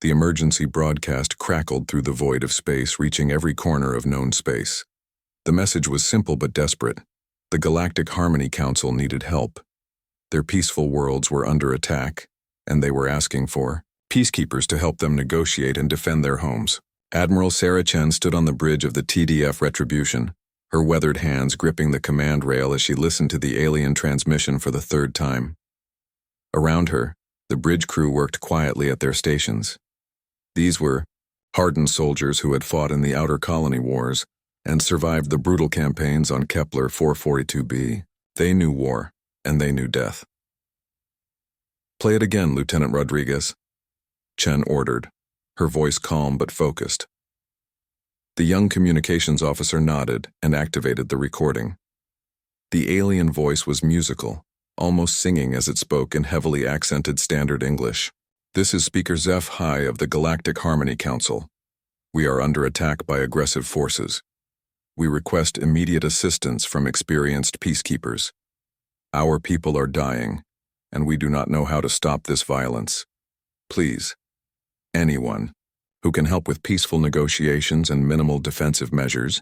The emergency broadcast crackled through the void of space, reaching every corner of known space. The message was simple but desperate. The Galactic Harmony Council needed help. Their peaceful worlds were under attack, and they were asking for peacekeepers to help them negotiate and defend their homes. Admiral Sarah Chen stood on the bridge of the TDF Retribution, her weathered hands gripping the command rail as she listened to the alien transmission for the third time. Around her, the bridge crew worked quietly at their stations. These were hardened soldiers who had fought in the Outer Colony Wars and survived the brutal campaigns on Kepler 442b. They knew war, and they knew death. "Play it again, Lieutenant Rodriguez," Chen ordered, her voice calm but focused. The young communications officer nodded and activated the recording. The alien voice was musical, almost singing as it spoke in heavily accented standard English. "This is Speaker Zeph High of the Galactic Harmony Council. We are under attack by aggressive forces. We request immediate assistance from experienced peacekeepers. Our people are dying, and we do not know how to stop this violence. Please, anyone who can help with peaceful negotiations and minimal defensive measures,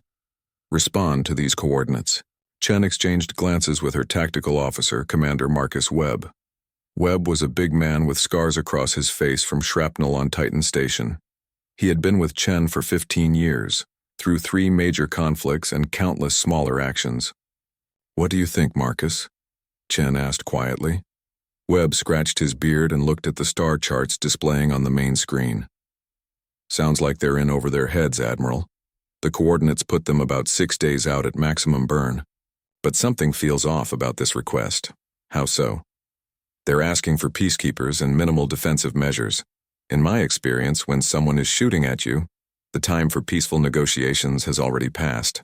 respond to these coordinates." Chen exchanged glances with her tactical officer, Commander Marcus Webb. Webb was a big man with scars across his face from shrapnel on Titan Station. He had been with Chen for 15 years, through 3 major conflicts and countless smaller actions. "What do you think, Marcus?" Chen asked quietly. Webb scratched his beard and looked at the star charts displaying on the main screen. "Sounds like they're in over their heads, Admiral. The coordinates put them about 6 days out at maximum burn. But something feels off about this request." "How so?" "They're asking for peacekeepers and minimal defensive measures. In my experience, when someone is shooting at you, the time for peaceful negotiations has already passed."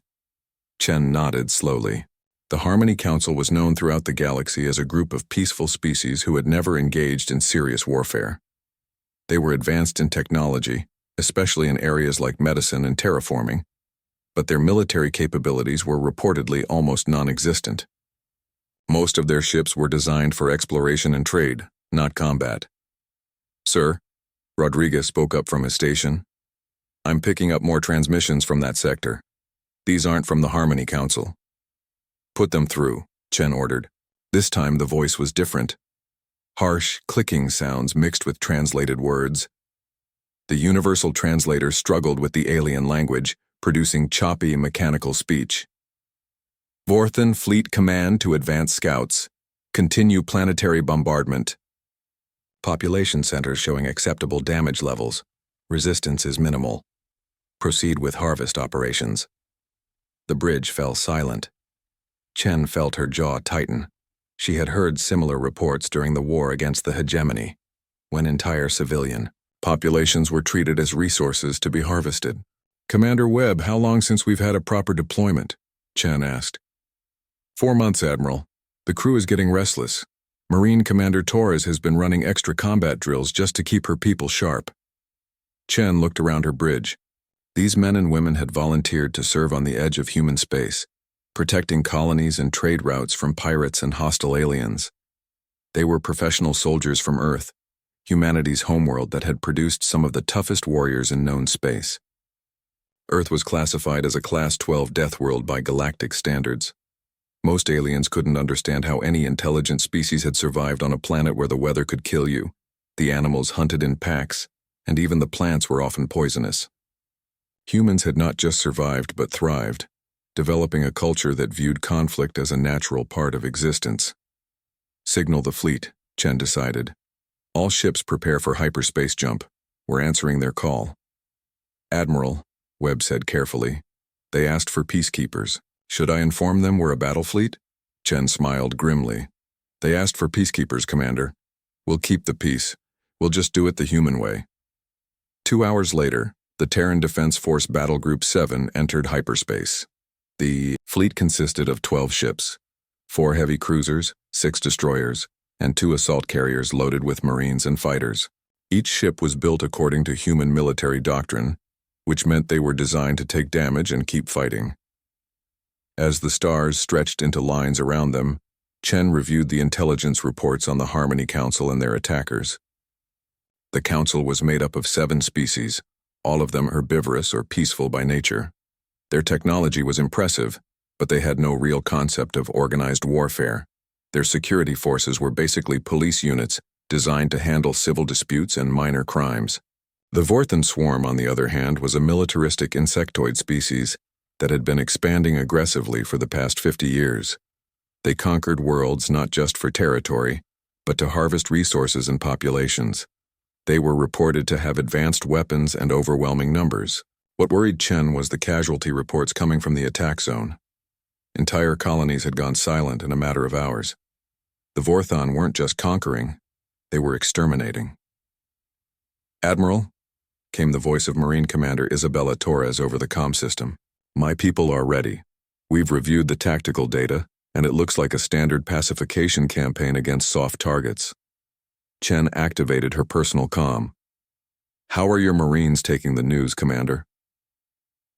Chen nodded slowly. The Harmony Council was known throughout the galaxy as a group of peaceful species who had never engaged in serious warfare. They were advanced in technology, especially in areas like medicine and terraforming, but their military capabilities were reportedly almost non-existent. Most of their ships were designed for exploration and trade, not combat. "Sir," Rodriguez spoke up from his station, "I'm picking up more transmissions from that sector. These aren't from the Harmony Council." "Put them through," Chen ordered. This time the voice was different. Harsh, clicking sounds mixed with translated words. The universal translator struggled with the alien language, producing choppy, mechanical speech. "Vorthan Fleet Command to advance scouts. Continue planetary bombardment. Population centers showing acceptable damage levels. Resistance is minimal. Proceed with harvest operations." The bridge fell silent. Chen felt her jaw tighten. She had heard similar reports during the war against the hegemony, when entire civilian populations were treated as resources to be harvested. "Commander Webb, how long since we've had a proper deployment?" Chen asked. 4 months, Admiral. The crew is getting restless. Marine Commander Torres has been running extra combat drills just to keep her people sharp." Chen looked around her bridge. These men and women had volunteered to serve on the edge of human space, protecting colonies and trade routes from pirates and hostile aliens. They were professional soldiers from Earth, humanity's homeworld that had produced some of the toughest warriors in known space. Earth was classified as a Class 12 death world by galactic standards. Most aliens couldn't understand how any intelligent species had survived on a planet where the weather could kill you, the animals hunted in packs, and even the plants were often poisonous. Humans had not just survived but thrived, developing a culture that viewed conflict as a natural part of existence. "Signal the fleet," Chen decided. "All ships prepare for hyperspace jump. We're answering their call." "Admiral," Webb said carefully, "they asked for peacekeepers. Should I inform them we're a battle fleet?" Chen smiled grimly. "They asked for peacekeepers, Commander. We'll keep the peace. We'll just do it the human way." 2 hours later, the Terran Defense Force Battle Group 7 entered hyperspace. The fleet consisted of 12 ships, 4 heavy cruisers, 6 destroyers, and 2 assault carriers loaded with Marines and fighters. Each ship was built according to human military doctrine, which meant they were designed to take damage and keep fighting. As the stars stretched into lines around them, Chen reviewed the intelligence reports on the Harmony Council and their attackers. The council was made up of 7 species, all of them herbivorous or peaceful by nature. Their technology was impressive, but they had no real concept of organized warfare. Their security forces were basically police units designed to handle civil disputes and minor crimes. The Vorthan swarm, on the other hand, was a militaristic insectoid species that had been expanding aggressively for the past 50 years. They conquered worlds not just for territory, but to harvest resources and populations. They were reported to have advanced weapons and overwhelming numbers. What worried Chen was the casualty reports coming from the attack zone. Entire colonies had gone silent in a matter of hours. The Vorthan weren't just conquering, they were exterminating. "Admiral," came the voice of Marine Commander Isabella Torres over the comm system. "My people are ready. We've reviewed the tactical data, and it looks like a standard pacification campaign against soft targets." Chen activated her personal comm. "How are your Marines taking the news, Commander?"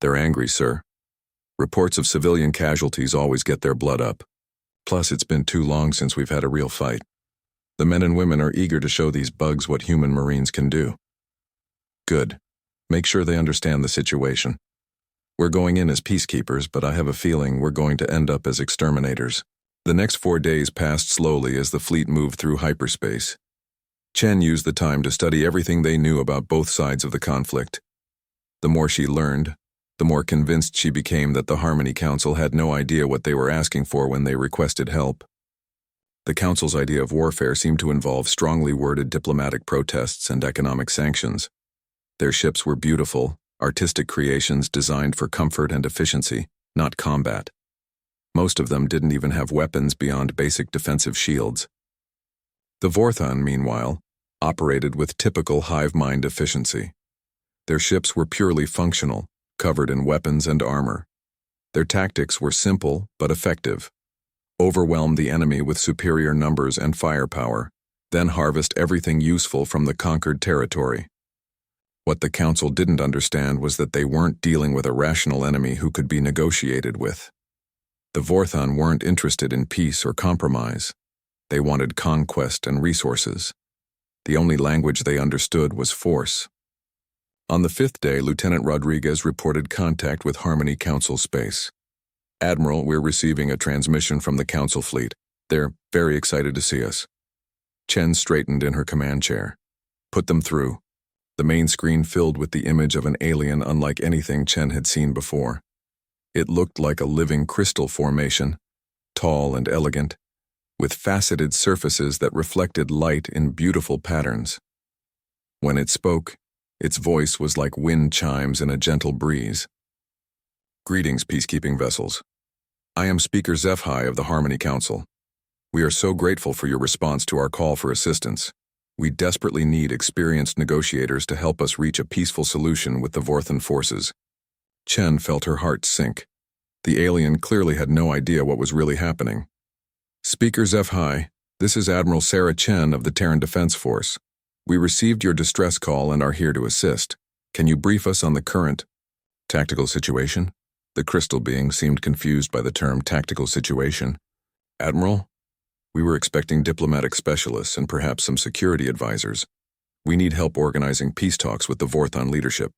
"They're angry, sir. Reports of civilian casualties always get their blood up. Plus, it's been too long since we've had a real fight. The men and women are eager to show these bugs what human Marines can do." "Good. Make sure they understand the situation. We're going in as peacekeepers, but I have a feeling we're going to end up as exterminators." The next 4 days passed slowly as the fleet moved through hyperspace. Chen used the time to study everything they knew about both sides of the conflict. The more she learned, the more convinced she became that the Harmony Council had no idea what they were asking for when they requested help. The Council's idea of warfare seemed to involve strongly worded diplomatic protests and economic sanctions. Their ships were beautiful, artistic creations designed for comfort and efficiency, not combat. Most of them didn't even have weapons beyond basic defensive shields. The Vorthan, meanwhile, operated with typical hive mind efficiency. Their ships were purely functional, covered in weapons and armor. Their tactics were simple but effective. Overwhelm the enemy with superior numbers and firepower, then harvest everything useful from the conquered territory. What the Council didn't understand was that they weren't dealing with a rational enemy who could be negotiated with. The Vorthan weren't interested in peace or compromise. They wanted conquest and resources. The only language they understood was force. On the 5th day, Lieutenant Rodriguez reported contact with Harmony Council space. "Admiral, we're receiving a transmission from the Council fleet. They're very excited to see us." Chen straightened in her command chair. "Put them through." The main screen filled with the image of an alien unlike anything Chen had seen before. It looked like a living crystal formation, tall and elegant, with faceted surfaces that reflected light in beautiful patterns. When it spoke, its voice was like wind chimes in a gentle breeze. "Greetings, peacekeeping vessels. I am Speaker HFY of the Harmony Council. We are so grateful for your response to our call for assistance. We desperately need experienced negotiators to help us reach a peaceful solution with the Vorthan forces." Chen felt her heart sink. The alien clearly had no idea what was really happening. "Speaker HFY, this is Admiral Sarah Chen of the Terran Defense Force. We received your distress call and are here to assist. Can you brief us on the current tactical situation?" The crystal being seemed confused by the term tactical situation. "Admiral, we were expecting diplomatic specialists and perhaps some security advisors. We need help organizing peace talks with the Vorthan leadership."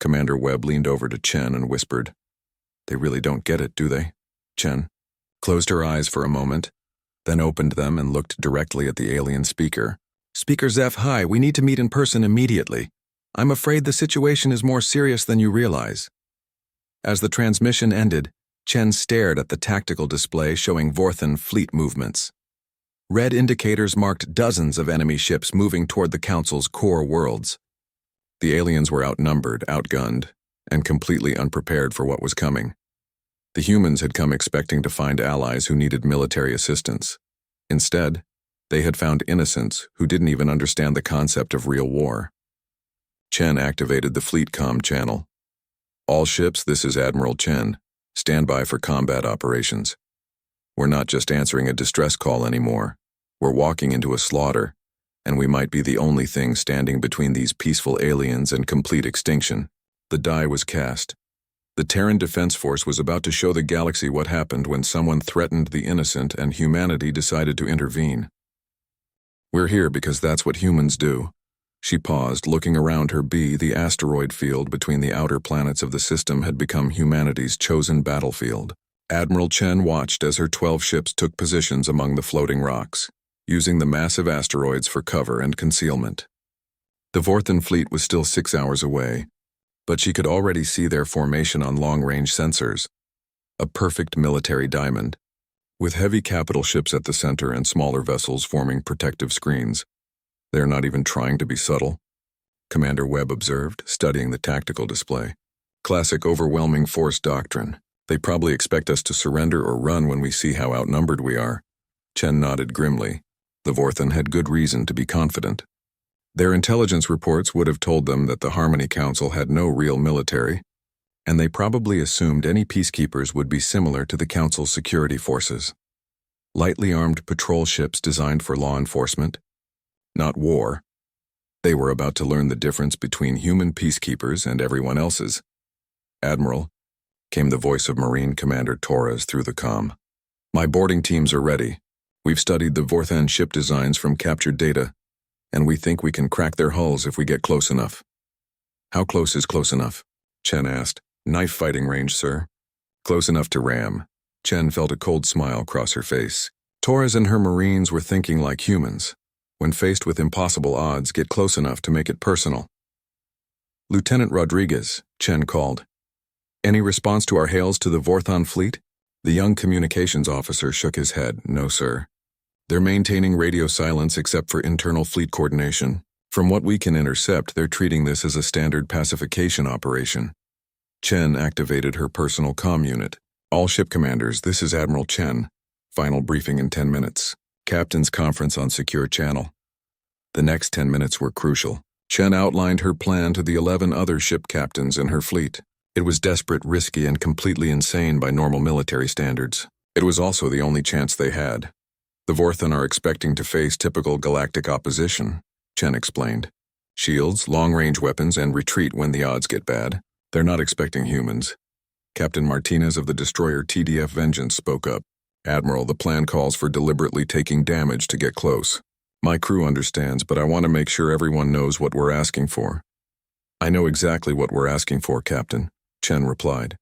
Commander Webb leaned over to Chen and whispered, "They really don't get it, do they?" Chen closed her eyes for a moment, then opened them and looked directly at the alien speaker. "Speaker HFY, we need to meet in person immediately. I'm afraid the situation is more serious than you realize." As the transmission ended, Chen stared at the tactical display showing Vorthan fleet movements. Red indicators marked dozens of enemy ships moving toward the Council's core worlds. The aliens were outnumbered, outgunned, and completely unprepared for what was coming. The humans had come expecting to find allies who needed military assistance. Instead, they had found innocents who didn't even understand the concept of real war. Chen activated the fleet comm channel. "All ships, this is Admiral Chen. Stand by for combat operations. We're not just answering a distress call anymore. We're walking into a slaughter, and we might be the only thing standing between these peaceful aliens and complete extinction." The die was cast. The Terran Defense Force was about to show the galaxy what happened when someone threatened the innocent and humanity decided to intervene. "We're here because that's what humans do. She paused, looking around her. The asteroid field between the outer planets of the system had become humanity's chosen battlefield. Admiral Chen watched as her 12 ships took positions among the floating rocks, using the massive asteroids for cover and concealment. The Vorthan fleet was still 6 hours away, but she could already see their formation on long-range sensors. A perfect military diamond, with heavy capital ships at the center and smaller vessels forming protective screens. They're not even trying to be subtle, Commander Webb observed, studying the tactical display. Classic overwhelming force doctrine. They probably expect us to surrender or run when we see how outnumbered we are. Chen nodded grimly. The Vorthan had good reason to be confident. Their intelligence reports would have told them that the Harmony Council had no real military, and they probably assumed any peacekeepers would be similar to the Council's security forces. Lightly armed patrol ships designed for law enforcement, not war. They were about to learn the difference between human peacekeepers and everyone else's. "Admiral," came the voice of Marine Commander Torres through the comm. "My boarding teams are ready. We've studied the Vorthan ship designs from captured data, and we think we can crack their hulls if we get close enough." "How close is close enough?" Chen asked. "Knife fighting range, sir." "Close enough to ram." Chen felt a cold smile cross her face. Torres and her Marines were thinking like humans. When faced with impossible odds, get close enough to make it personal. "Lieutenant Rodriguez," Chen called. "Any response to our hails to the Vorthan fleet?" The young communications officer shook his head. "No, sir. They're maintaining radio silence except for internal fleet coordination. From what we can intercept, they're treating this as a standard pacification operation." Chen activated her personal comm unit. "All ship commanders, this is Admiral Chen. Final briefing in 10 minutes. Captain's conference on secure channel." The next 10 minutes were crucial. Chen outlined her plan to the 11 other ship captains in her fleet. It was desperate, risky, and completely insane by normal military standards. It was also the only chance they had. "The Vorthan are expecting to face typical galactic opposition," Chen explained. "Shields, long-range weapons, and retreat when the odds get bad. They're not expecting humans." Captain Martinez of the destroyer TDF Vengeance spoke up. "Admiral, the plan calls for deliberately taking damage to get close. My crew understands, but I want to make sure everyone knows what we're asking for." "I know exactly what we're asking for, Captain," Chen replied.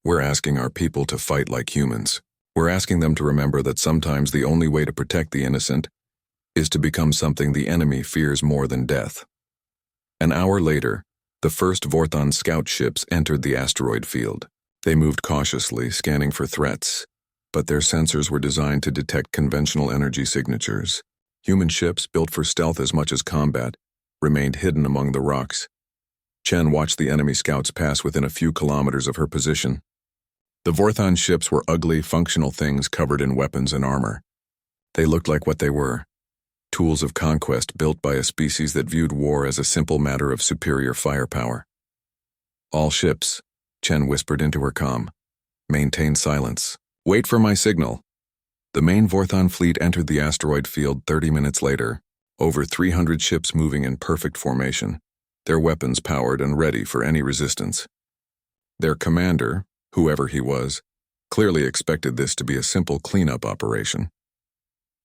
"We're asking our people to fight like humans. We're asking them to remember that sometimes the only way to protect the innocent is to become something the enemy fears more than death." An hour later, the first Vorthan scout ships entered the asteroid field. They moved cautiously, scanning for threats, but their sensors were designed to detect conventional energy signatures. Human ships, built for stealth as much as combat, remained hidden among the rocks. Chen watched the enemy scouts pass within a few kilometers of her position. The Vorthan ships were ugly, functional things covered in weapons and armor. They looked like what they were: tools of conquest built by a species that viewed war as a simple matter of superior firepower. "All ships," Chen whispered into her comm. "Maintain silence. Wait for my signal." The main Vorthan fleet entered the asteroid field 30 minutes later, over 300 ships moving in perfect formation, their weapons powered and ready for any resistance. Their commander, whoever he was, clearly expected this to be a simple cleanup operation.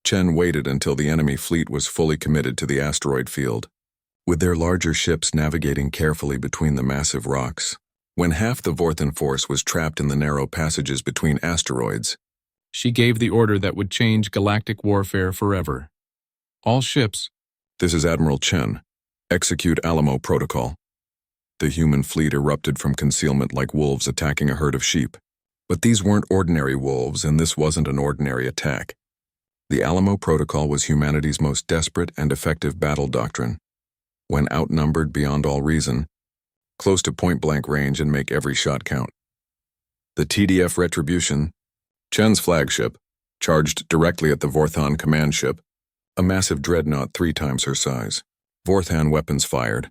Chen waited until the enemy fleet was fully committed to the asteroid field, with their larger ships navigating carefully between the massive rocks. When half the Vorthan force was trapped in the narrow passages between asteroids, she gave the order that would change galactic warfare forever. "All ships." "This is Admiral Chen. Execute Alamo Protocol." The human fleet erupted from concealment like wolves attacking a herd of sheep. But these weren't ordinary wolves, and this wasn't an ordinary attack. The Alamo Protocol was humanity's most desperate and effective battle doctrine. When outnumbered beyond all reason, close to point-blank range and make every shot count. The TDF Retribution, Chen's flagship, charged directly at the Vorthan command ship, a massive dreadnought 3 times her size. Vorthan weapons fired,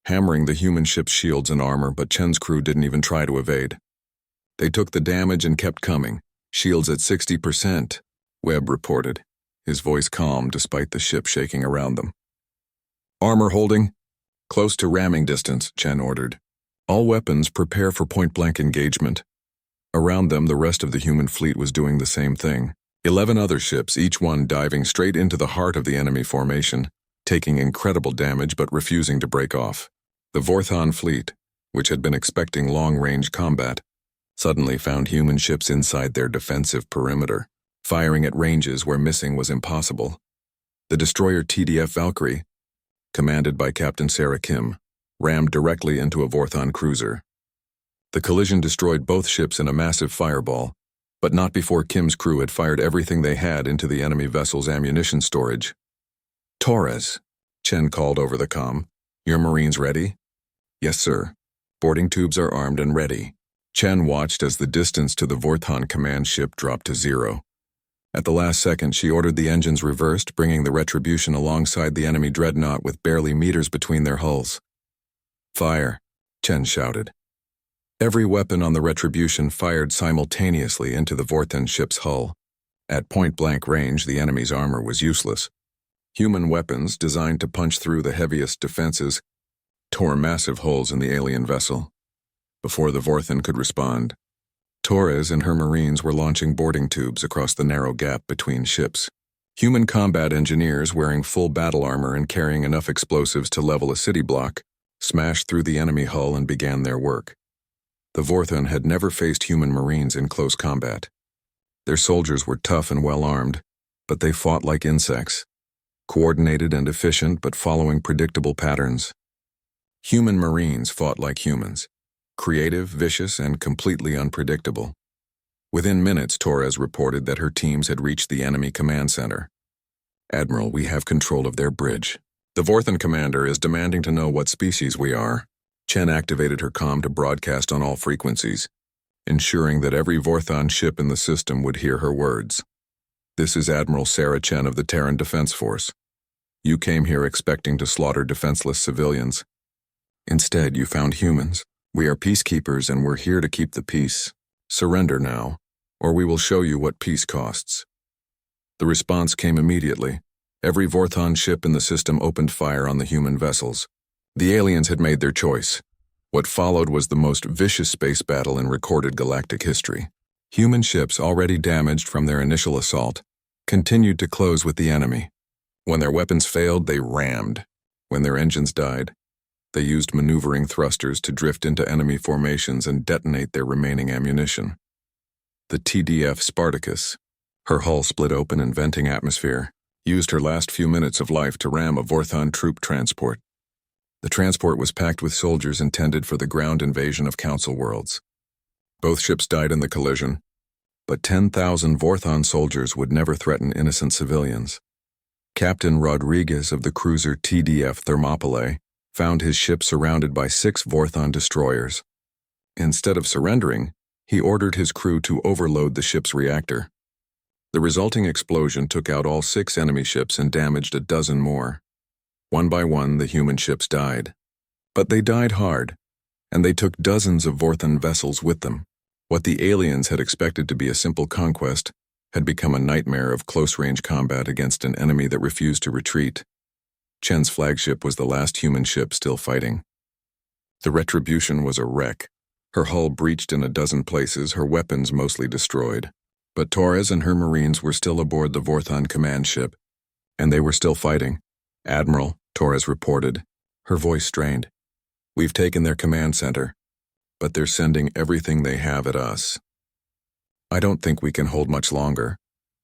hammering the human ship's shields and armor, but Chen's crew didn't even try to evade. They took the damage and kept coming, shields at 60%, Webb reported, his voice calm despite the ship shaking around them. "Armor holding? Close to ramming distance," Chen ordered. "All weapons prepare for point-blank engagement." Around them, the rest of the human fleet was doing the same thing. 11 other ships, each one diving straight into the heart of the enemy formation, taking incredible damage but refusing to break off. The Vorthon fleet, which had been expecting long-range combat, suddenly found human ships inside their defensive perimeter, firing at ranges where missing was impossible. The destroyer TDF Valkyrie, commanded by Captain Sarah Kim, rammed directly into a Vorthon cruiser. The collision destroyed both ships in a massive fireball, but not before Kim's crew had fired everything they had into the enemy vessel's ammunition storage. "Torres," Chen called over the comm. "Your Marines ready?" "Yes, sir. Boarding tubes are armed and ready." Chen watched as the distance to the Vorthon command ship dropped to 0. At the last second, she ordered the engines reversed, bringing the Retribution alongside the enemy dreadnought with barely meters between their hulls. "Fire," Chen shouted. Every weapon on the Retribution fired simultaneously into the Vorthon ship's hull. At point-blank range, the enemy's armor was useless. Human weapons, designed to punch through the heaviest defenses, tore massive holes in the alien vessel. Before the Vorthon could respond, Torres and her Marines were launching boarding tubes across the narrow gap between ships. Human combat engineers wearing full battle armor and carrying enough explosives to level a city block smashed through the enemy hull and began their work. The Vorthon had never faced human Marines in close combat. Their soldiers were tough and well-armed, but they fought like insects, coordinated and efficient but following predictable patterns. Human Marines fought like humans, creative, vicious, and completely unpredictable. Within minutes, Torres reported that her teams had reached the enemy command center. "Admiral, we have control of their bridge. The Vorthon commander is demanding to know what species we are." Chen activated her comm to broadcast on all frequencies, ensuring that every Vorthon ship in the system would hear her words. "This is Admiral Sarah Chen of the Terran Defense Force. You came here expecting to slaughter defenseless civilians. Instead, you found humans. We are peacekeepers and we're here to keep the peace. Surrender now, or we will show you what peace costs." The response came immediately. Every Vorthon ship in the system opened fire on the human vessels. The aliens had made their choice. What followed was the most vicious space battle in recorded galactic history. Human ships, already damaged from their initial assault, continued to close with the enemy. When their weapons failed, they rammed. When their engines died, they used maneuvering thrusters to drift into enemy formations and detonate their remaining ammunition. The TDF Spartacus, her hull split open and venting atmosphere, used her last few minutes of life to ram a Vorthon troop transport. The transport was packed with soldiers intended for the ground invasion of Council worlds. Both ships died in the collision, but 10,000 Vorthon soldiers would never threaten innocent civilians. Captain Rodriguez of the cruiser TDF Thermopylae found his ship surrounded by 6 Vorthon destroyers. Instead of surrendering, he ordered his crew to overload the ship's reactor. The resulting explosion took out all 6 enemy ships and damaged a dozen more. One by one, the human ships died. But they died hard, and they took dozens of Vorthon vessels with them. What the aliens had expected to be a simple conquest had become a nightmare of close-range combat against an enemy that refused to retreat. Chen's flagship was the last human ship still fighting. The Retribution was a wreck. Her hull breached in a dozen places, her weapons mostly destroyed. But Torres and her Marines were still aboard the Vorthon command ship, and they were still fighting. "Admiral," Torres reported, her voice strained. "We've taken their command center, but they're sending everything they have at us. I don't think we can hold much longer."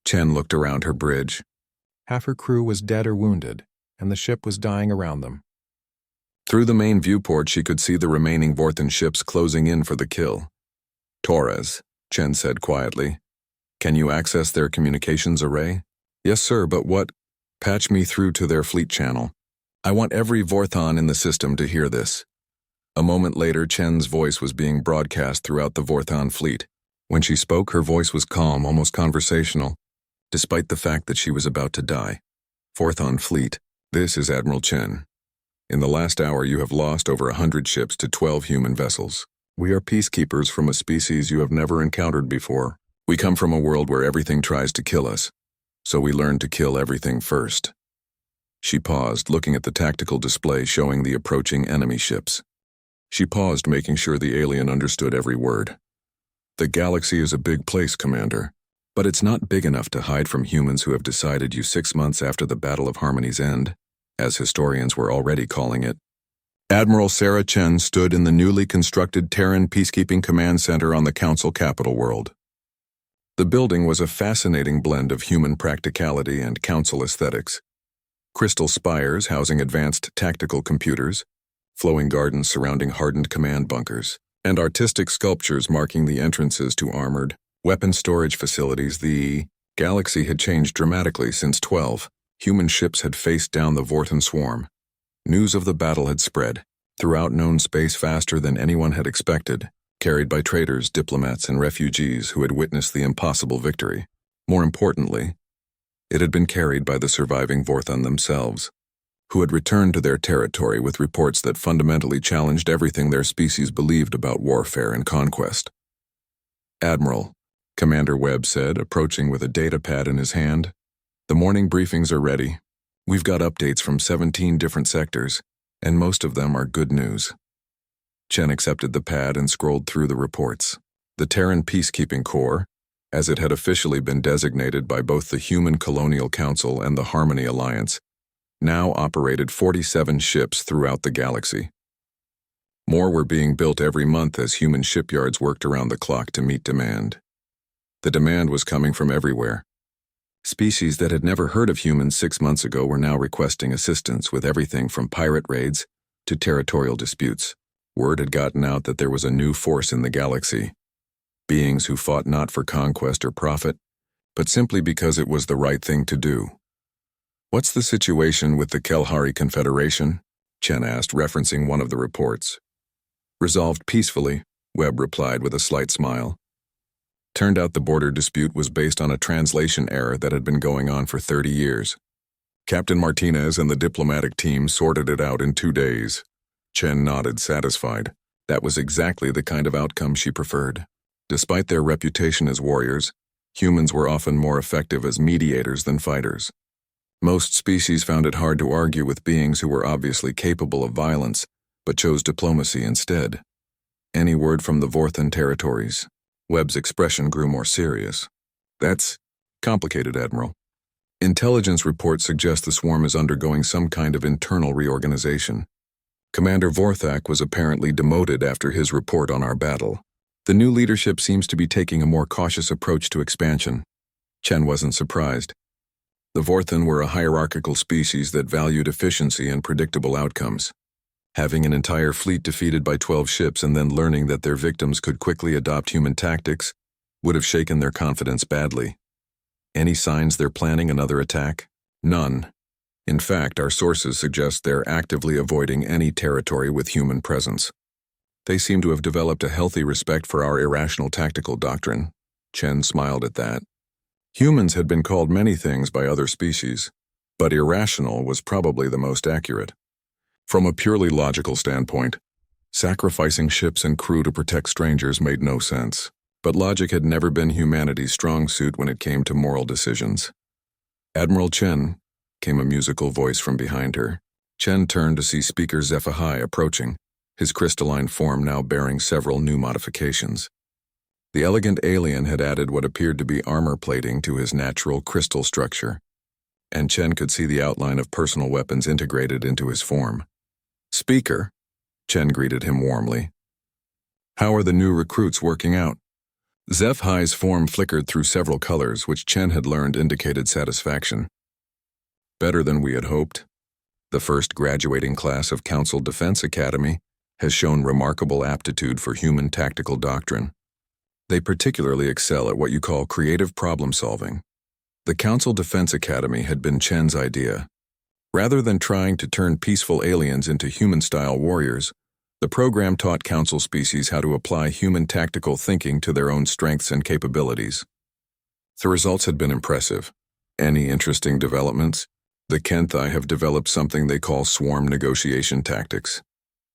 Chen looked around her bridge. Half her crew was dead or wounded, and the ship was dying around them. Through the main viewport, she could see the remaining Vorthon ships closing in for the kill. "Torres," Chen said quietly, "can you access their communications array?" "Yes, sir, but what?" "Patch me through to their fleet channel. I want every Vorthon in the system to hear this." A moment later, Chen's voice was being broadcast throughout the Vorthon fleet. When she spoke, her voice was calm, almost conversational, despite the fact that she was about to die. "Vorthon fleet, this is Admiral Chen. In the last hour, you have lost over 100 ships to 12 human vessels. We are peacekeepers from a species you have never encountered before. We come from a world where everything tries to kill us, so we learn to kill everything first." She paused, looking at the tactical display showing the approaching enemy ships. She paused, making sure the alien understood every word. "The galaxy is a big place, Commander, but it's not big enough to hide from humans who have decided you 6 months after the Battle of Harmony's end. as historians were already calling it. Admiral Sarah Chen stood in the newly constructed Terran Peacekeeping Command Center on the Council capital world. The building was a fascinating blend of human practicality and Council aesthetics. Crystal spires housing advanced tactical computers, flowing gardens surrounding hardened command bunkers, and artistic sculptures marking the entrances to armored, weapon storage facilities. The galaxy had changed dramatically since 12. Human ships had faced down the Vorthan swarm. News of the battle had spread throughout known space faster than anyone had expected, carried by traders, diplomats, and refugees who had witnessed the impossible victory. More importantly, it had been carried by the surviving Vorthan themselves, who had returned to their territory with reports that fundamentally challenged everything their species believed about warfare and conquest. "Admiral," Commander Webb said, approaching with a data pad in his hand, "the morning briefings are ready. We've got updates from 17 different sectors, and most of them are good news." Chen accepted the pad and scrolled through the reports. The Terran Peacekeeping Corps, as it had officially been designated by both the Human Colonial Council and the Harmony Alliance, now operated 47 ships throughout the galaxy. More were being built every month as human shipyards worked around the clock to meet demand. The demand was coming from everywhere. Species that had never heard of humans 6 months ago were now requesting assistance with everything from pirate raids to territorial disputes. Word had gotten out that there was a new force in the galaxy. Beings who fought not for conquest or profit, but simply because it was the right thing to do. "What's the situation with the Kelhari Confederation?" Chen asked, referencing one of the reports. "Resolved peacefully," Webb replied with a slight smile. Turned out the border dispute was based on a translation error that had been going on for 30 years. Captain Martinez and the diplomatic team sorted it out in 2 days. Chen nodded, satisfied. That was exactly the kind of outcome she preferred. Despite their reputation as warriors, humans were often more effective as mediators than fighters. Most species found it hard to argue with beings who were obviously capable of violence, but chose diplomacy instead. "Any word from the Vorthan territories?" Webb's expression grew more serious. "That's complicated, Admiral. Intelligence reports suggest the swarm is undergoing some kind of internal reorganization. Commander Vorthak was apparently demoted after his report on our battle. The new leadership seems to be taking a more cautious approach to expansion." Chen wasn't surprised. The Vorthan were a hierarchical species that valued efficiency and predictable outcomes. Having an entire fleet defeated by 12 ships and then learning that their victims could quickly adopt human tactics would have shaken their confidence badly. Any signs they're planning another attack? None. In fact, our sources suggest they're actively avoiding any territory with human presence. They seem to have developed a healthy respect for our irrational tactical doctrine. Chen smiled at that. Humans had been called many things by other species, but irrational was probably the most accurate. From a purely logical standpoint, sacrificing ships and crew to protect strangers made no sense, but logic had never been humanity's strong suit when it came to moral decisions. "Admiral Chen," came a musical voice from behind her. Chen turned to see Speaker HFY approaching, his crystalline form now bearing several new modifications. The elegant alien had added what appeared to be armor plating to his natural crystal structure, and Chen could see the outline of personal weapons integrated into his form. "Speaker," Chen greeted him warmly. "How are the new recruits working out?" HFY's form flickered through several colors, which Chen had learned indicated satisfaction. "Better than we had hoped. The first graduating class of Council Defense Academy has shown remarkable aptitude for human tactical doctrine. They particularly excel at what you call creative problem solving." The Council Defense Academy had been Chen's idea. Rather than trying to turn peaceful aliens into human-style warriors, the program taught Council species how to apply human tactical thinking to their own strengths and capabilities. The results had been impressive. Any interesting developments? The Kenthai have developed something they call swarm negotiation tactics.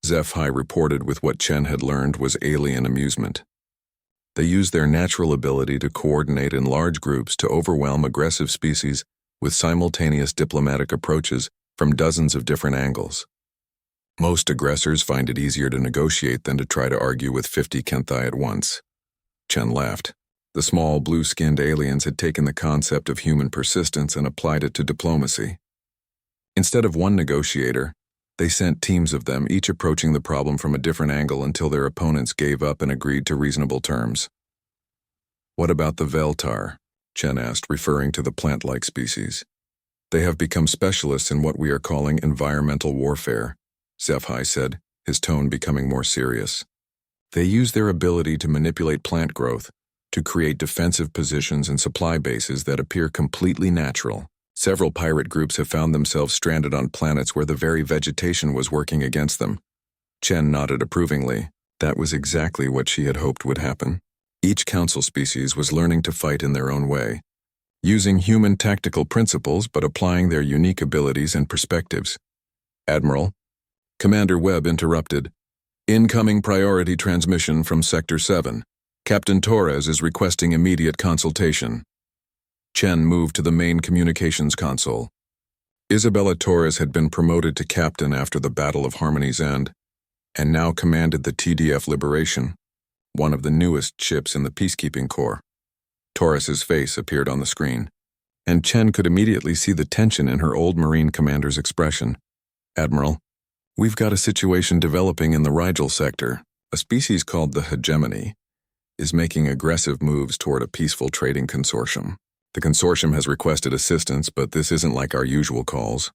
HFY reported with what Chen had learned was alien amusement. They use their natural ability to coordinate in large groups to overwhelm aggressive species with simultaneous diplomatic approaches from dozens of different angles. Most aggressors find it easier to negotiate than to try to argue with 50 Kenthai at once. Chen laughed. The small, blue-skinned aliens had taken the concept of human persistence and applied it to diplomacy. Instead of one negotiator, they sent teams of them, each approaching the problem from a different angle until their opponents gave up and agreed to reasonable terms. "What about the Veltar?" Chen asked, referring to the plant-like species. "They have become specialists in what we are calling environmental warfare," SciFi said, his tone becoming more serious. "They use their ability to manipulate plant growth to create defensive positions and supply bases that appear completely natural. Several pirate groups have found themselves stranded on planets where the very vegetation was working against them." Chen nodded approvingly. That was exactly what she had hoped would happen. Each council species was learning to fight in their own way, using human tactical principles but applying their unique abilities and perspectives. "Admiral," Commander Webb interrupted. "Incoming priority transmission from Sector 7. Captain Torres is requesting immediate consultation." Chen moved to the main communications console. Isabella Torres had been promoted to captain after the Battle of Harmony's End, and now commanded the TDF Liberation, one of the newest ships in the Peacekeeping Corps. Torres's face appeared on the screen, and Chen could immediately see the tension in her old Marine commander's expression. "Admiral, we've got a situation developing in the Rigel sector. A species called the Hegemony is making aggressive moves toward a peaceful trading consortium. The consortium has requested assistance, but this isn't like our usual calls."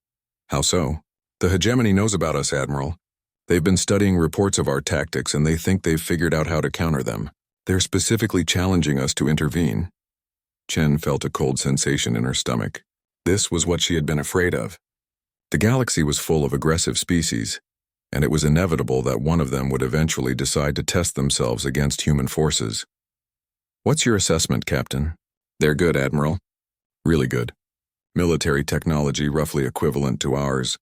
"How so?" "The Hegemony knows about us, Admiral. They've been studying reports of our tactics and they think they've figured out how to counter them. They're specifically challenging us to intervene." Chen felt a cold sensation in her stomach. This was what she had been afraid of. The galaxy was full of aggressive species, and it was inevitable that one of them would eventually decide to test themselves against human forces. "What's your assessment, Captain?" "They're good, Admiral. Really good. Military technology roughly equivalent to ours,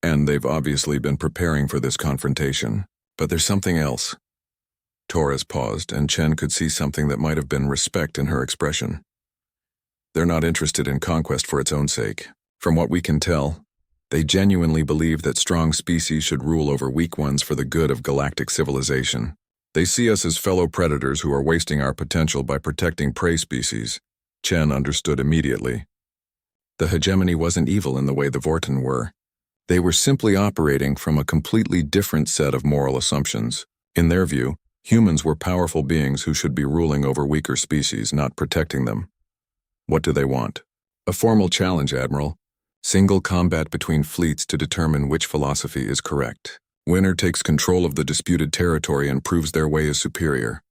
and they've obviously been preparing for this confrontation. But there's something else." Torres paused, and Chen could see something that might have been respect in her expression. "They're not interested in conquest for its own sake. From what we can tell, they genuinely believe that strong species should rule over weak ones for the good of galactic civilization. They see us as fellow predators who are wasting our potential by protecting prey species." Chen understood immediately. The Hegemony wasn't evil in the way the Vorten were. They were simply operating from a completely different set of moral assumptions. In their view, humans were powerful beings who should be ruling over weaker species, not protecting them. "What do they want?" "A formal challenge, Admiral. Single combat between fleets to determine which philosophy is correct. Winner takes control of the disputed territory and proves their way is superior."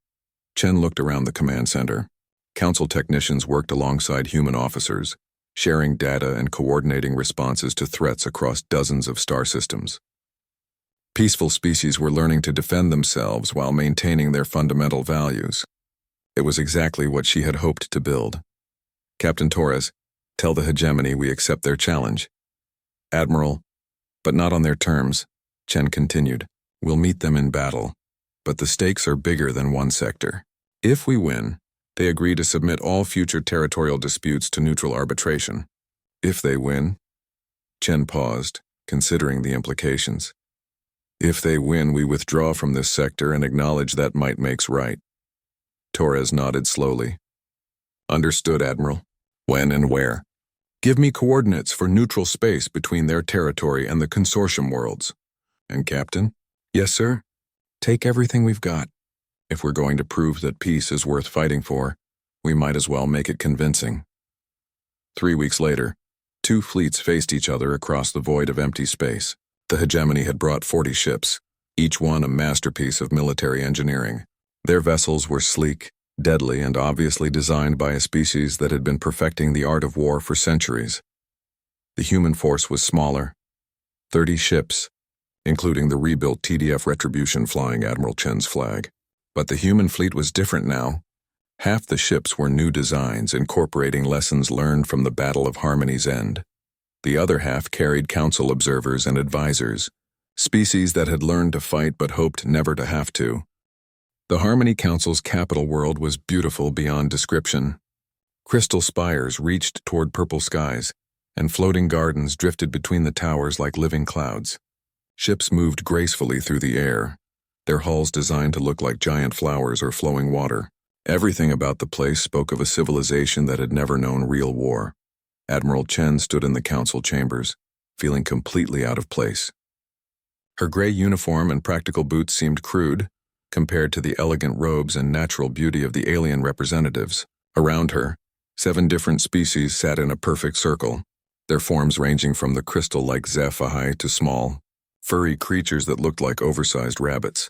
Chen looked around the command center. Council technicians worked alongside human officers, sharing data and coordinating responses to threats across dozens of star systems. Peaceful species were learning to defend themselves while maintaining their fundamental values. It was exactly what she had hoped to build. "Captain Torres, tell the Hegemony we accept their challenge." "Admiral, but not on their terms," Chen continued. "We'll meet them in battle, but the stakes are bigger than one sector. If we win, they agree to submit all future territorial disputes to neutral arbitration. If they win..." Chen paused, considering the implications. "If they win, we withdraw from this sector and acknowledge that might makes right." Torres nodded slowly. "Understood, Admiral. When and where?" "Give me coordinates for neutral space between their territory and the consortium worlds." "And Captain?" "Yes, sir. Take everything we've got. If we're going to prove that peace is worth fighting for, we might as well make it convincing." 3 weeks later, 2 fleets faced each other across the void of empty space. The Hegemony had brought 40 ships, each one a masterpiece of military engineering. Their vessels were sleek, deadly, and obviously designed by a species that had been perfecting the art of war for centuries. The human force was smaller, 30 ships, including the rebuilt TDF Retribution flying Admiral Chen's flag. But the human fleet was different now. Half the ships were new designs incorporating lessons learned from the Battle of Harmony's End. The other half carried council observers and advisors, species that had learned to fight but hoped never to have to. The Harmony Council's capital world was beautiful beyond description. Crystal spires reached toward purple skies, and floating gardens drifted between the towers like living clouds. Ships moved gracefully through the air, their hulls designed to look like giant flowers or flowing water. Everything about the place spoke of a civilization that had never known real war. Admiral Chen stood in the council chambers. feeling completely out of place. Her gray uniform and practical boots seemed crude, compared to the elegant robes and natural beauty of the alien representatives. Around her, 7 different species sat in a perfect circle, their forms ranging from the crystal-like HFY to small, furry creatures that looked like oversized rabbits.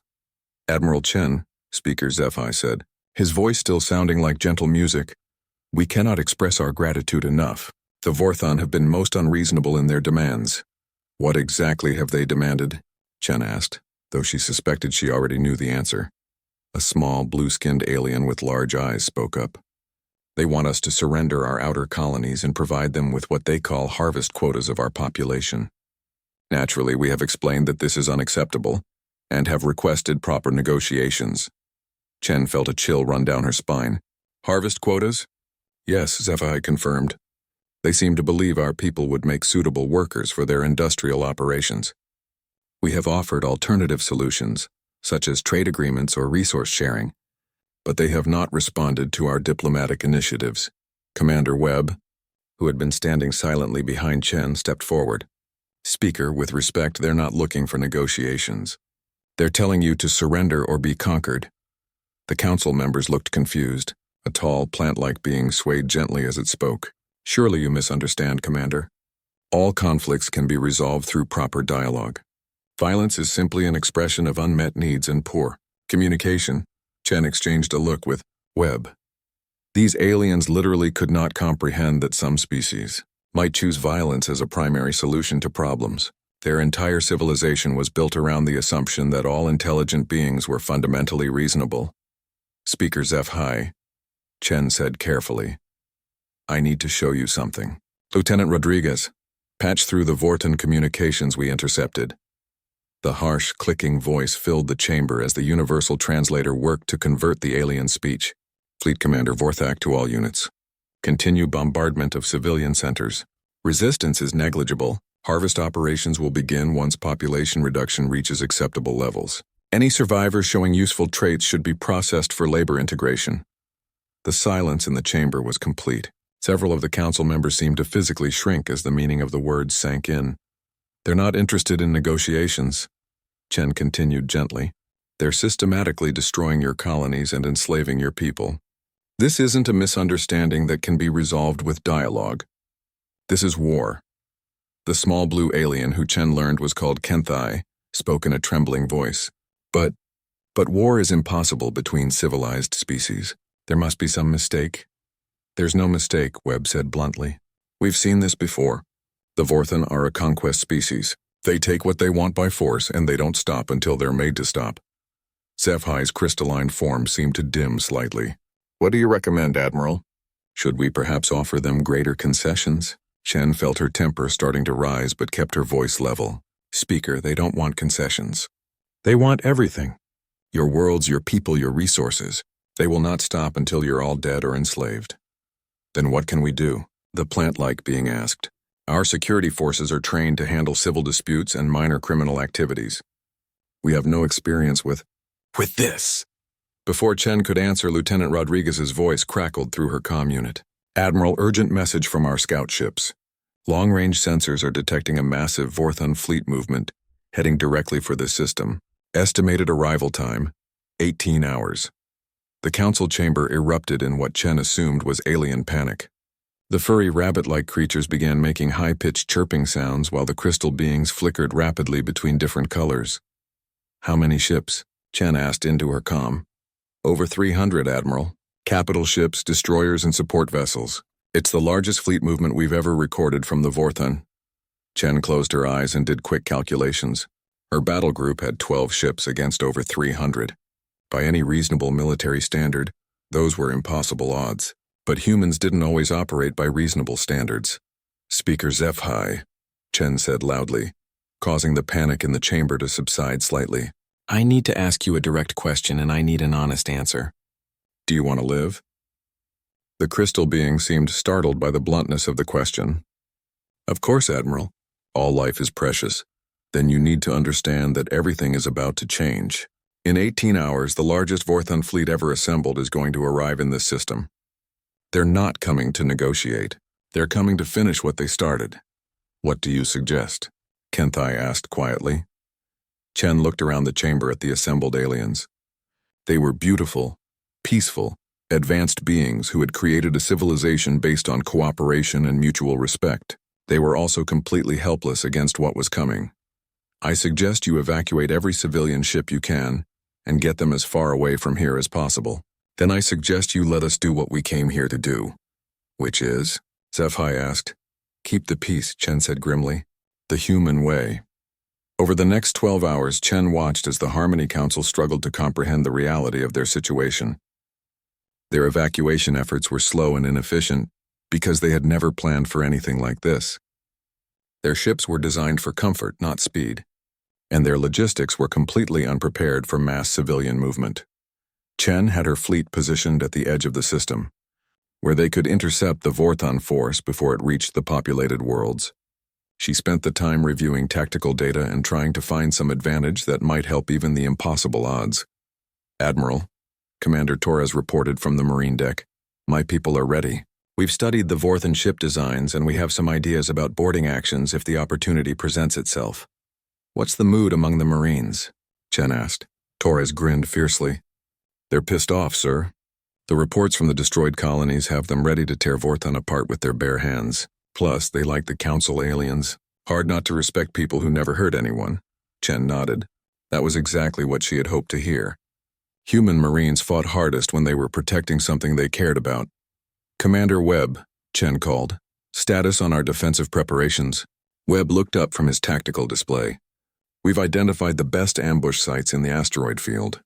Admiral Chen, Speaker HFY said, his voice still sounding like gentle music, "We cannot express our gratitude enough. The Vorthon have been most unreasonable in their demands." "What exactly have they demanded?" Chen asked, though she suspected she already knew the answer. A small, blue-skinned alien with large eyes spoke up. "They want us to surrender our outer colonies and provide them with what they call harvest quotas of our population. Naturally, we have explained that this is unacceptable and have requested proper negotiations." Chen felt a chill run down her spine. "Harvest quotas?" "Yes," HFY confirmed. "They seem to believe our people would make suitable workers for their industrial operations. We have offered alternative solutions, such as trade agreements or resource sharing, but they have not responded to our diplomatic initiatives." Commander Webb, who had been standing silently behind Chen, stepped forward. "Speaker, with respect, they're not looking for negotiations. They're telling you to surrender or be conquered." The council members looked confused. A tall, plant-like being swayed gently as it spoke. "Surely you misunderstand, Commander. All conflicts can be resolved through proper dialogue. Violence is simply an expression of unmet needs and poor communication." Chen exchanged a look with Webb. These aliens literally could not comprehend that some species might choose violence as a primary solution to problems. Their entire civilization was built around the assumption that all intelligent beings were fundamentally reasonable. "Speaker HFY," Chen said carefully, "I need to show you something. Lieutenant Rodriguez, patch through the Vorton communications we intercepted." The harsh, clicking voice filled the chamber as the universal translator worked to convert the alien speech. "Fleet Commander Vorthak to all units. Continue bombardment of civilian centers. Resistance is negligible. Harvest operations will begin once population reduction reaches acceptable levels. Any survivors showing useful traits should be processed for labor integration." The silence in the chamber was complete. Several of the council members seemed to physically shrink as the meaning of the words sank in. "They're not interested in negotiations," Chen continued gently. "They're systematically destroying your colonies and enslaving your people. This isn't a misunderstanding that can be resolved with dialogue. This is war." The small blue alien who Chen learned was called Kenthai spoke in a trembling voice. But war is impossible between civilized species. There must be some mistake." "There's no mistake," Webb said bluntly. "We've seen this before. The Vorthon are a conquest species. They take what they want by force, and they don't stop until they're made to stop." HFY's crystalline form seemed to dim slightly. "What do you recommend, Admiral? Should we perhaps offer them greater concessions?" Chen felt her temper starting to rise but kept her voice level. "Speaker, they don't want concessions. They want everything. Your worlds, your people, your resources. They will not stop until you're all dead or enslaved." "Then what can we do?" the plant-like being asked. "Our security forces are trained to handle civil disputes and minor criminal activities. We have no experience with this." Before Chen could answer, Lieutenant Rodriguez's voice crackled through her comm unit. "Admiral, urgent message from our scout ships. Long-range sensors are detecting a massive Vorthon fleet movement, heading directly for this system. Estimated arrival time, 18 hours. The council chamber erupted in what Chen assumed was alien panic. The furry rabbit-like creatures began making high-pitched chirping sounds while the crystal beings flickered rapidly between different colors. "How many ships?" Chen asked into her comm. "Over 300, Admiral. Capital ships, destroyers, and support vessels. It's the largest fleet movement we've ever recorded from the Vorthon." Chen closed her eyes and did quick calculations. Her battle group had 12 ships against over 300. By any reasonable military standard, those were impossible odds. But humans didn't always operate by reasonable standards. "Speaker HFY," Chen said loudly, causing the panic in the chamber to subside slightly. "I need to ask you a direct question, and I need an honest answer. Do you want to live?" The crystal being seemed startled by the bluntness of the question. "Of course, Admiral. All life is precious. Then you need to understand that everything is about to change. In 18 hours, the largest Vorthon fleet ever assembled is going to arrive in this system. They're not coming to negotiate. They're coming to finish what they started. What do you suggest? Kenthai asked quietly. Chen looked around the chamber at the assembled aliens. They were beautiful, peaceful, advanced beings who had created a civilization based on cooperation and mutual respect. They were also completely helpless against what was coming. I suggest you evacuate every civilian ship you can and get them as far away from here as possible. Then I suggest you let us do what we came here to do. Which is? SciFi asked. Keep the peace, Chen said grimly. The human way. Over the next 12 hours, Chen watched as the Harmony Council struggled to comprehend the reality of their situation. Their evacuation efforts were slow and inefficient because they had never planned for anything like this. Their ships were designed for comfort, not speed, and their logistics were completely unprepared for mass civilian movement. Chen had her fleet positioned at the edge of the system, where they could intercept the Vorthon force before it reached the populated worlds. She spent the time reviewing tactical data and trying to find some advantage that might help even the impossible odds. Admiral, Commander Torres reported from the Marine deck, my people are ready. We've studied the Vorthon ship designs and we have some ideas about boarding actions if the opportunity presents itself. What's the mood among the Marines? Chen asked. Torres grinned fiercely. They're pissed off, sir. The reports from the destroyed colonies have them ready to tear Vorthon apart with their bare hands. Plus, they like the Council aliens. Hard not to respect people who never hurt anyone. Chen nodded. That was exactly what she had hoped to hear. Human Marines fought hardest when they were protecting something they cared about. Commander Webb, Chen called. Status on our defensive preparations. Webb looked up from his tactical display. We've identified the best ambush sites in the asteroid field.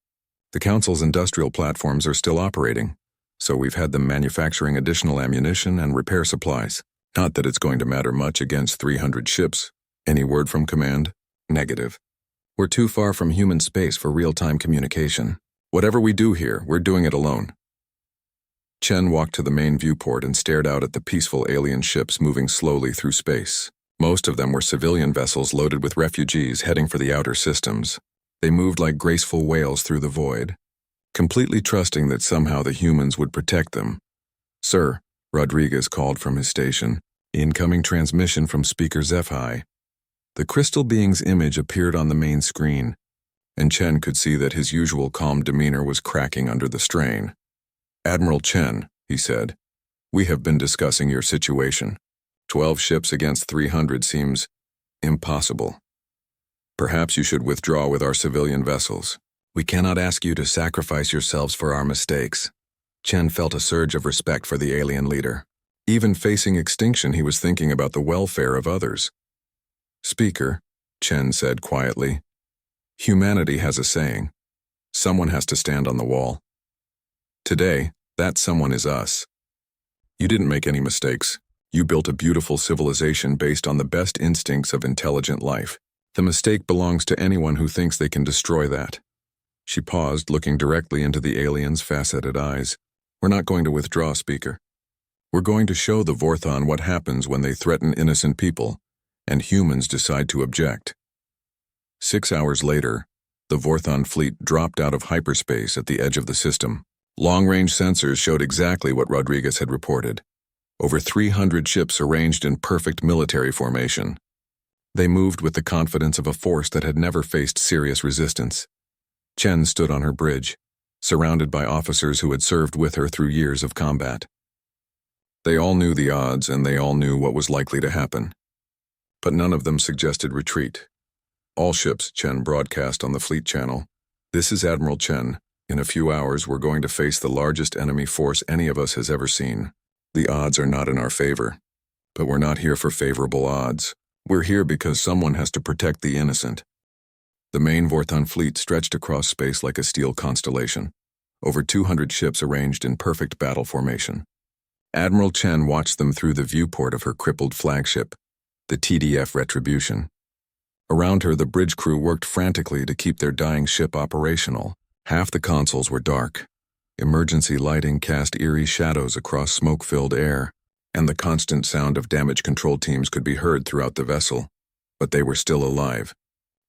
The Council's industrial platforms are still operating, so we've had them manufacturing additional ammunition and repair supplies. Not that it's going to matter much against 300 ships. Any word from command? Negative. We're too far from human space for real-time communication. Whatever we do here, we're doing it alone. Chen walked to the main viewport and stared out at the peaceful alien ships moving slowly through space. Most of them were civilian vessels loaded with refugees heading for the outer systems. They moved like graceful whales through the void, completely trusting that somehow the humans would protect them. Sir, Rodriguez called from his station. Incoming transmission from Speaker Zephi. The crystal being's image appeared on the main screen, and Chen could see that his usual calm demeanor was cracking under the strain. Admiral Chen, he said, we have been discussing your situation. 12 ships against 300 seems impossible. Perhaps you should withdraw with our civilian vessels. We cannot ask you to sacrifice yourselves for our mistakes. Chen felt a surge of respect for the alien leader. Even facing extinction, he was thinking about the welfare of others. Speaker, Chen said quietly, humanity has a saying. Someone has to stand on the wall. Today, that someone is us. You didn't make any mistakes. You built a beautiful civilization based on the best instincts of intelligent life. The mistake belongs to anyone who thinks they can destroy that. She paused, looking directly into the alien's faceted eyes. We're not going to withdraw, Speaker. We're going to show the Vorthon what happens when they threaten innocent people, and humans decide to object. 6 hours later, the Vorthon fleet dropped out of hyperspace at the edge of the system. Long-range sensors showed exactly what Rodriguez had reported. Over 300 ships arranged in perfect military formation. They moved with the confidence of a force that had never faced serious resistance. Chen stood on her bridge, surrounded by officers who had served with her through years of combat. They all knew the odds and they all knew what was likely to happen. But none of them suggested retreat. All ships, Chen broadcast on the fleet channel. This is Admiral Chen. In a few hours, we're going to face the largest enemy force any of us has ever seen. The odds are not in our favor. But we're not here for favorable odds. We're here because someone has to protect the innocent. The main Vorthon fleet stretched across space like a steel constellation. Over 200 ships arranged in perfect battle formation. Admiral Chen watched them through the viewport of her crippled flagship, the TDF Retribution. Around her, the bridge crew worked frantically to keep their dying ship operational. Half the consoles were dark. Emergency lighting cast eerie shadows across smoke-filled air, and the constant sound of damage control teams could be heard throughout the vessel. But they were still alive.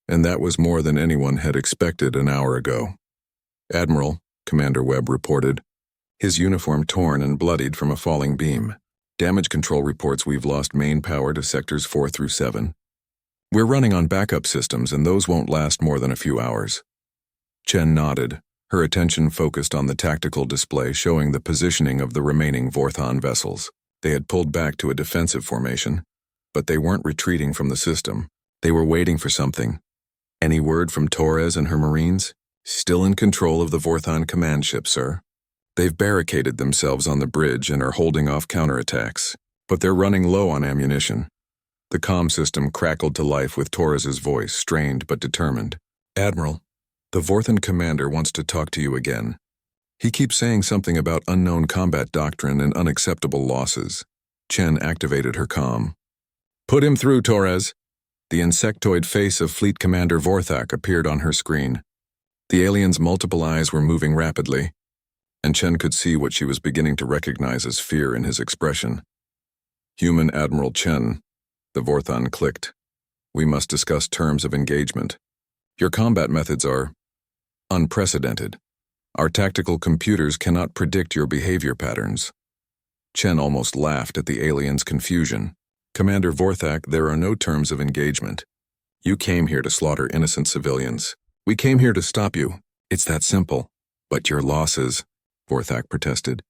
And that was more than anyone had expected an hour ago. Admiral, Commander Webb reported, his uniform torn and bloodied from a falling beam. Damage control reports we've lost main power to sectors 4 through 7. We're running on backup systems and those won't last more than a few hours. Chen nodded, her attention focused on the tactical display showing the positioning of the remaining Vorthon vessels. They had pulled back to a defensive formation, but they weren't retreating from the system. They were waiting for something. Any word from Torres and her Marines? Still in control of the Vorthon command ship, sir. They've barricaded themselves on the bridge and are holding off counterattacks, but they're running low on ammunition. The comm system crackled to life with Torres's voice, strained but determined. Admiral, the Vorthon commander wants to talk to you again. He keeps saying something about unknown combat doctrine and unacceptable losses. Chen activated her comm. Put him through, Torres. The insectoid face of Fleet Commander Vorthak appeared on her screen. The alien's multiple eyes were moving rapidly, and Chen could see what she was beginning to recognize as fear in his expression. Human Admiral Chen, the Vorthon clicked. We must discuss terms of engagement. Your combat methods are unprecedented. Our tactical computers cannot predict your behavior patterns. Chen almost laughed at the alien's confusion. Commander Vorthak, there are no terms of engagement. You came here to slaughter innocent civilians. We came here to stop you. It's that simple. But your losses, Vorthak protested.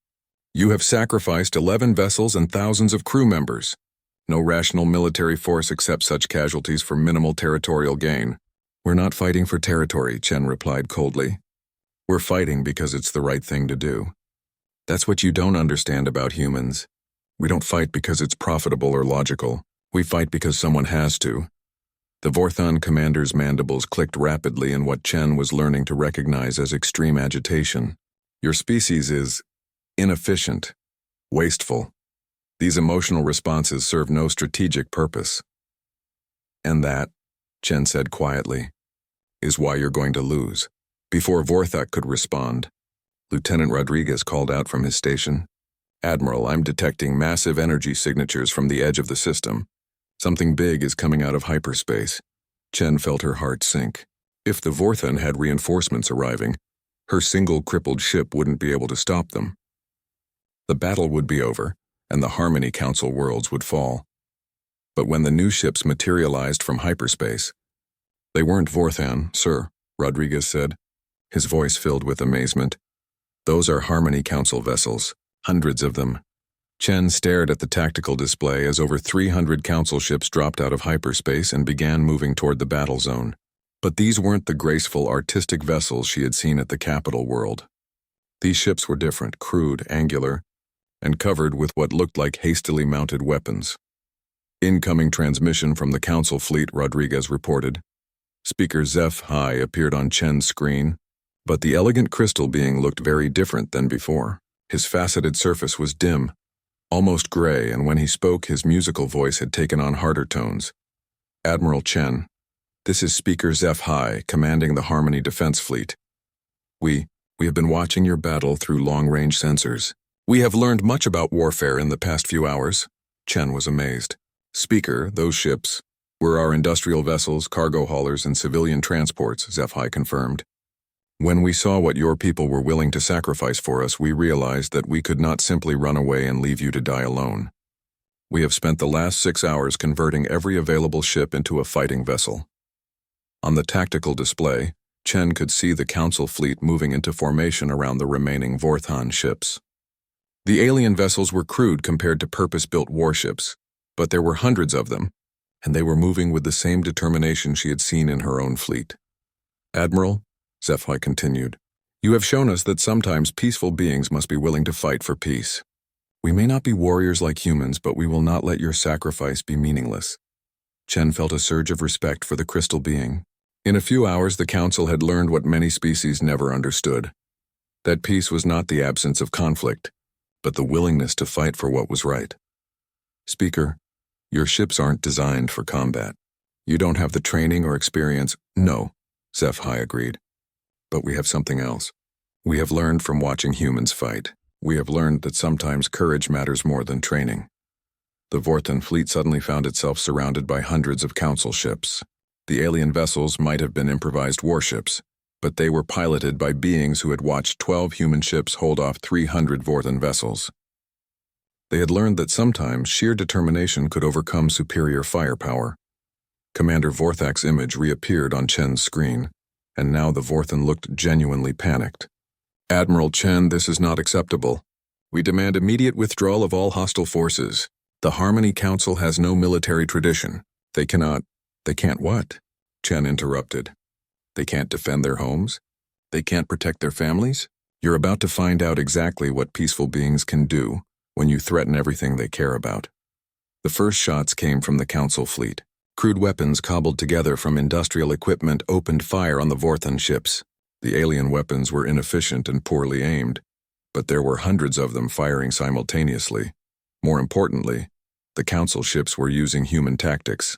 You have sacrificed 11 vessels and thousands of crew members. No rational military force accepts such casualties for minimal territorial gain. We're not fighting for territory, Chen replied coldly. We're fighting because it's the right thing to do. That's what you don't understand about humans. We don't fight because it's profitable or logical. We fight because someone has to. The Vorthon commander's mandibles clicked rapidly in what Chen was learning to recognize as extreme agitation. Your species is inefficient, wasteful. These emotional responses serve no strategic purpose. And that, Chen said quietly, is why you're going to lose. Before Vorthak could respond, Lieutenant Rodriguez called out from his station. Admiral, I'm detecting massive energy signatures from the edge of the system. Something big is coming out of hyperspace. Chen felt her heart sink. If the Vorthon had reinforcements arriving, her single crippled ship wouldn't be able to stop them. The battle would be over, and the Harmony Council worlds would fall. But when the new ships materialized from hyperspace, they weren't Vorthon, sir, Rodriguez said, his voice filled with amazement. Those are Harmony Council vessels, hundreds of them. Chen stared at the tactical display as over 300 council ships dropped out of hyperspace and began moving toward the battle zone. But these weren't the graceful, artistic vessels she had seen at the capital world. These ships were different, crude, angular, and covered with what looked like hastily mounted weapons. Incoming transmission from the council fleet, Rodriguez reported. Speaker HFY appeared on Chen's screen, but the elegant crystal being looked very different than before. His faceted surface was dim, almost gray, and when he spoke, his musical voice had taken on harder tones. Admiral Chen, this is Speaker HFY, commanding the Harmony Defense Fleet. We have been watching your battle through long-range sensors. We have learned much about warfare in the past few hours. Chen was amazed. Speaker, those ships were our industrial vessels, cargo haulers, and civilian transports, HFY confirmed. When we saw what your people were willing to sacrifice for us, we realized that we could not simply run away and leave you to die alone. We have spent the last 6 hours converting every available ship into a fighting vessel. On the tactical display, Chen could see the council fleet moving into formation around the remaining Vorthon ships. The alien vessels were crude compared to purpose-built warships, but there were hundreds of them, and they were moving with the same determination she had seen in her own fleet. Admiral, HFY continued, you have shown us that sometimes peaceful beings must be willing to fight for peace. We may not be warriors like humans, but we will not let your sacrifice be meaningless. Chen felt a surge of respect for the crystal being. In a few hours, the council had learned what many species never understood. That peace was not the absence of conflict, but the willingness to fight for what was right. Speaker, your ships aren't designed for combat. You don't have the training or experience. No, HFY agreed. But we have something else. We have learned from watching humans fight. We have learned that sometimes courage matters more than training. The Vorthon fleet suddenly found itself surrounded by hundreds of council ships. The alien vessels might have been improvised warships, but they were piloted by beings who had watched 12 human ships hold off 300 Vorthon vessels. They had learned that sometimes sheer determination could overcome superior firepower. Commander Vorthak's image reappeared on Chen's screen, and now the Vorthan looked genuinely panicked. Admiral Chen, this is not acceptable. We demand immediate withdrawal of all hostile forces. The Harmony Council has no military tradition. They can't what? Chen interrupted. They can't defend their homes? They can't protect their families? You're about to find out exactly what peaceful beings can do when you threaten everything they care about. The first shots came from the Council fleet. Crude weapons cobbled together from industrial equipment opened fire on the Vorthan ships. The alien weapons were inefficient and poorly aimed, but there were hundreds of them firing simultaneously. More importantly, the Council ships were using human tactics.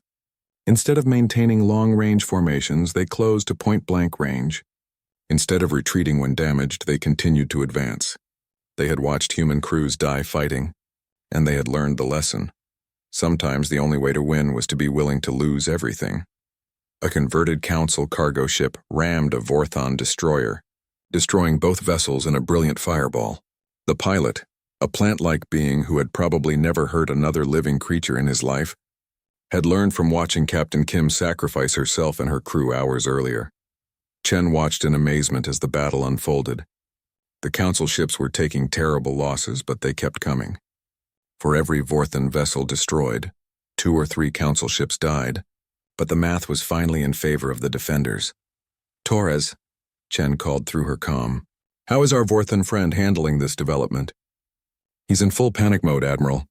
Instead of maintaining long-range formations, they closed to point-blank range. Instead of retreating when damaged, they continued to advance. They had watched human crews die fighting, and they had learned the lesson. Sometimes the only way to win was to be willing to lose everything. A converted Council cargo ship rammed a Vorthan destroyer, destroying both vessels in a brilliant fireball. The pilot, a plant-like being who had probably never hurt another living creature in his life, had learned from watching Captain Kim sacrifice herself and her crew hours earlier. Chen watched in amazement as the battle unfolded. The Council ships were taking terrible losses, but they kept coming. For every Vorthan vessel destroyed, 2 or 3 Council ships died, but the math was finally in favor of the defenders. Torres, Chen called through her comm. How is our Vorthan friend handling this development? He's in full panic mode, Admiral.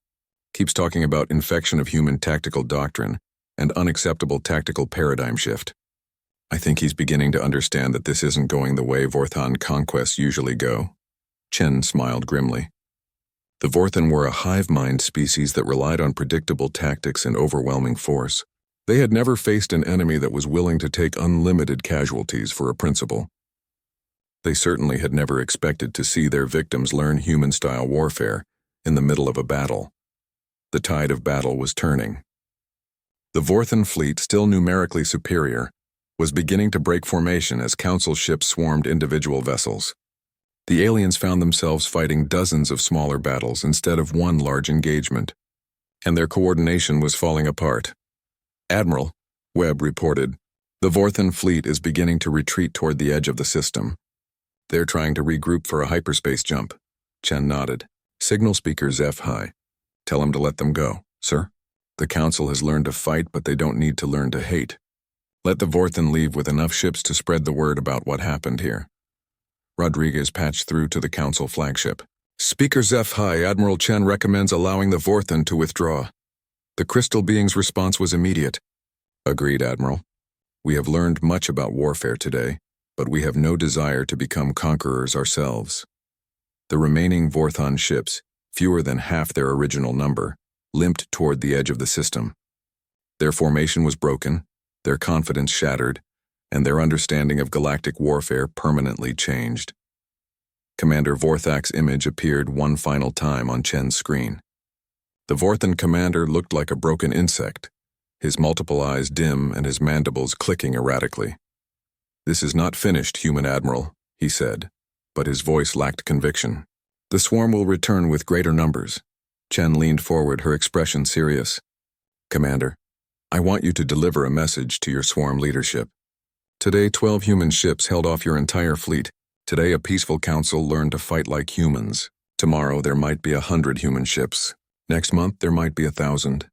Keeps talking about infection of human tactical doctrine and unacceptable tactical paradigm shift. I think he's beginning to understand that this isn't going the way Vorthan conquests usually go. Chen smiled grimly. The Vorthan were a hive-mind species that relied on predictable tactics and overwhelming force. They had never faced an enemy that was willing to take unlimited casualties for a principle. They certainly had never expected to see their victims learn human-style warfare in the middle of a battle. The tide of battle was turning. The Vorthan fleet, still numerically superior, was beginning to break formation as Council ships swarmed individual vessels. The aliens found themselves fighting dozens of smaller battles instead of one large engagement, and their coordination was falling apart. Admiral, Webb reported, the Vorthan fleet is beginning to retreat toward the edge of the system. They're trying to regroup for a hyperspace jump. Chen nodded. Signal speakers F high. Tell him to let them go, sir. The Council has learned to fight, but they don't need to learn to hate. Let the Vorthan leave with enough ships to spread the word about what happened here. Rodriguez patched through to the Council flagship. Speakers F high, Admiral Chen recommends allowing the Vorthan to withdraw. The crystal being's response was immediate. Agreed, Admiral. We have learned much about warfare today, but we have no desire to become conquerors ourselves. The remaining Vorthan ships, fewer than half their original number, limped toward the edge of the system. Their formation was broken, their confidence shattered, and their understanding of galactic warfare permanently changed. Commander Vorthak's image appeared one final time on Chen's screen. The Vorthan commander looked like a broken insect, his multiple eyes dim and his mandibles clicking erratically. This is not finished, human admiral, he said, but his voice lacked conviction. The swarm will return with greater numbers. Chen leaned forward, her expression serious. Commander, I want you to deliver a message to your swarm leadership. Today, 12 human ships held off your entire fleet. Today, a peaceful council learned to fight like humans. Tomorrow, there might be 100 human ships. Next month, there might be 1,000.